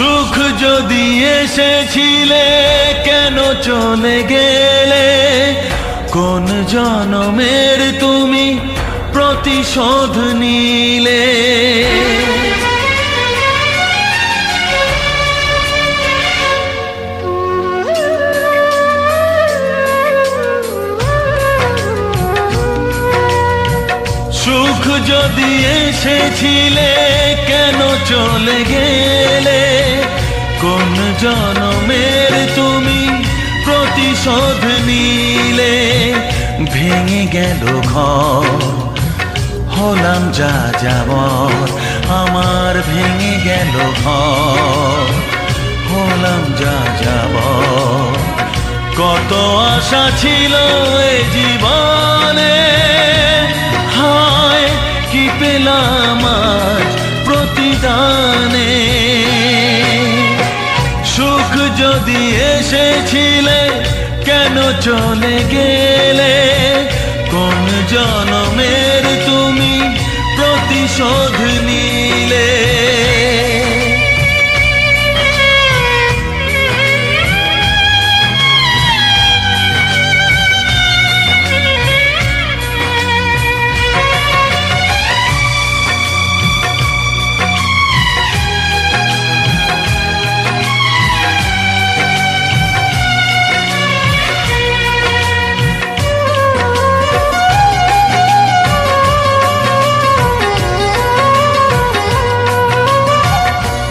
সুখ যদি এসেছিলে কেন চলে গেলে, কোন জনমের তুমি প্রতিশোধ নিলে। সুখ যদি এসেছিলে কেন চলে গেলে, কোন জনমের তুমি প্রতিশোধ নিলে। ভেঙে গেল ঘর, হলাম যা যাবর, আমার ভেঙে গেল ঘর, হলাম যা যাবর। কত আশা ছিল এ জীবনে, হায় কি পেলাম আজ প্রতিদানে। সুখ যদি এসেছিলে কেন চলে গেলে, কোন জনমের তুমি প্রতিশোধ নিলে।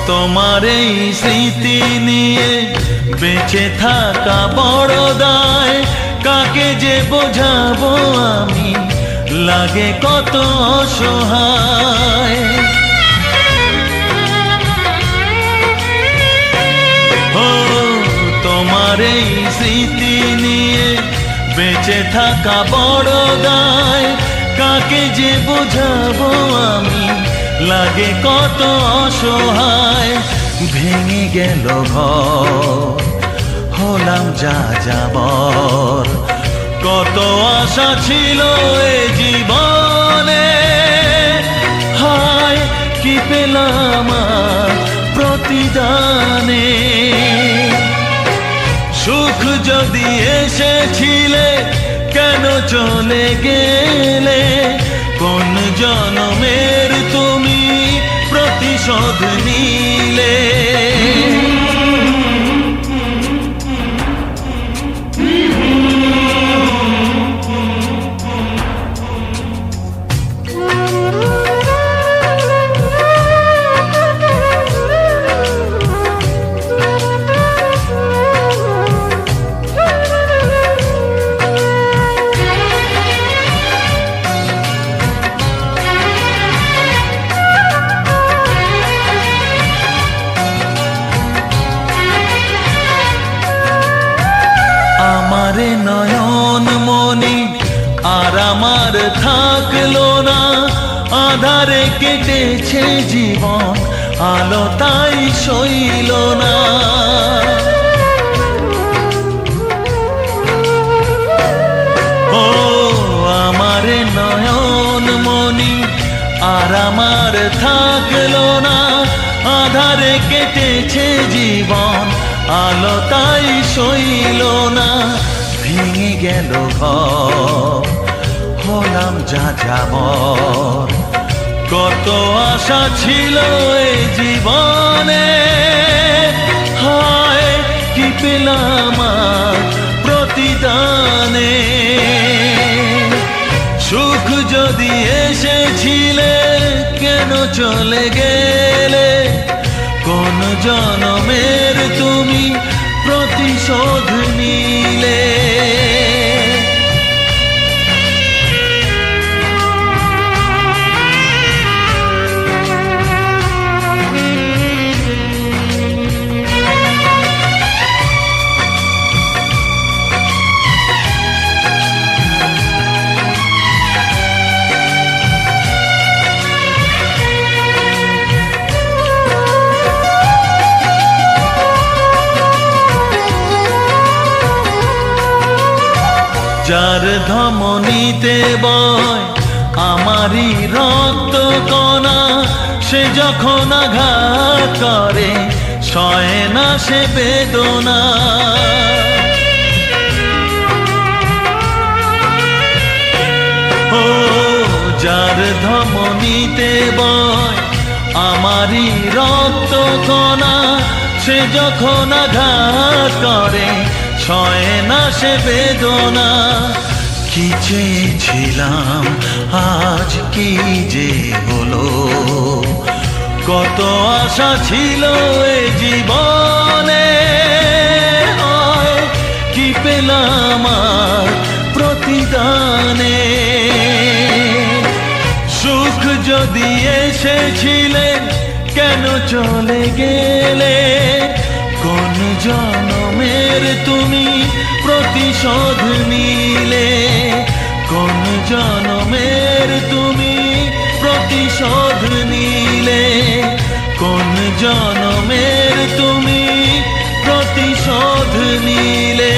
তোমার এই স্মৃতি নিয়ে বেঁচে থাকা বড় দায়, কাকে যে বোঝাবো আমি, লাগে কত অসহায়। ও তোমার এই স্মৃতি নিয়ে বেঁচে থাকা বড় দায়, কাকে যে বোঝাবো আমি, লাগে কত অসহায়। ভেঙে গেল ঘর, হলাম যা যাবর। কত আশা ছিল এ জীবনে, হায় কি পেলাম প্রতিদানে। সুখ যদি এসেছিলে কেন চলে গেলে, কোন জনমের তুমি প্রতিশোধ নিলে। আমারে নয়ন মনি আর আমার থাকলো না, আধারে কেটেছে জীবন, আলো তাই সইল না। ও আমারে নয়ন মনি আর আমার থাকলো না, আধারে কেটেছে জীবন, আলো তাই সইল না। ভেঙে গেল ঘর, হলাম যা যাবর। কত আশা ছিল এ জীবনে, হায় কি পেলাম প্রতিদানে। সুখ যদি এসেছিলে কেন চলে গেলে, কোন জনমের তুমি প্রতিশোধ নিলে। যার ধমনীতে বয় আমারই রক্ত কণা, সে যখন আঘাত করে সয় না সে বেদনা। ও যার ধমনীতে বয় আমারই রক্ত কণা, সে যখন আঘাত করে সয় না সে বেদনা। কি চেয়েছিলাম আজ কি যে হলো, কত আশা ছিল এ জীবনে, হয় কি পেলাম আর প্রতিদানে। সুখ যদি এসেছিলেন কেন চলে গেলে, কোন জনমের তুমি প্রতিশোধ নিলে, কোন জনমের তুমি প্রতিশোধ নিলে, কোন জনমের তুমি প্রতিশোধ নিলে।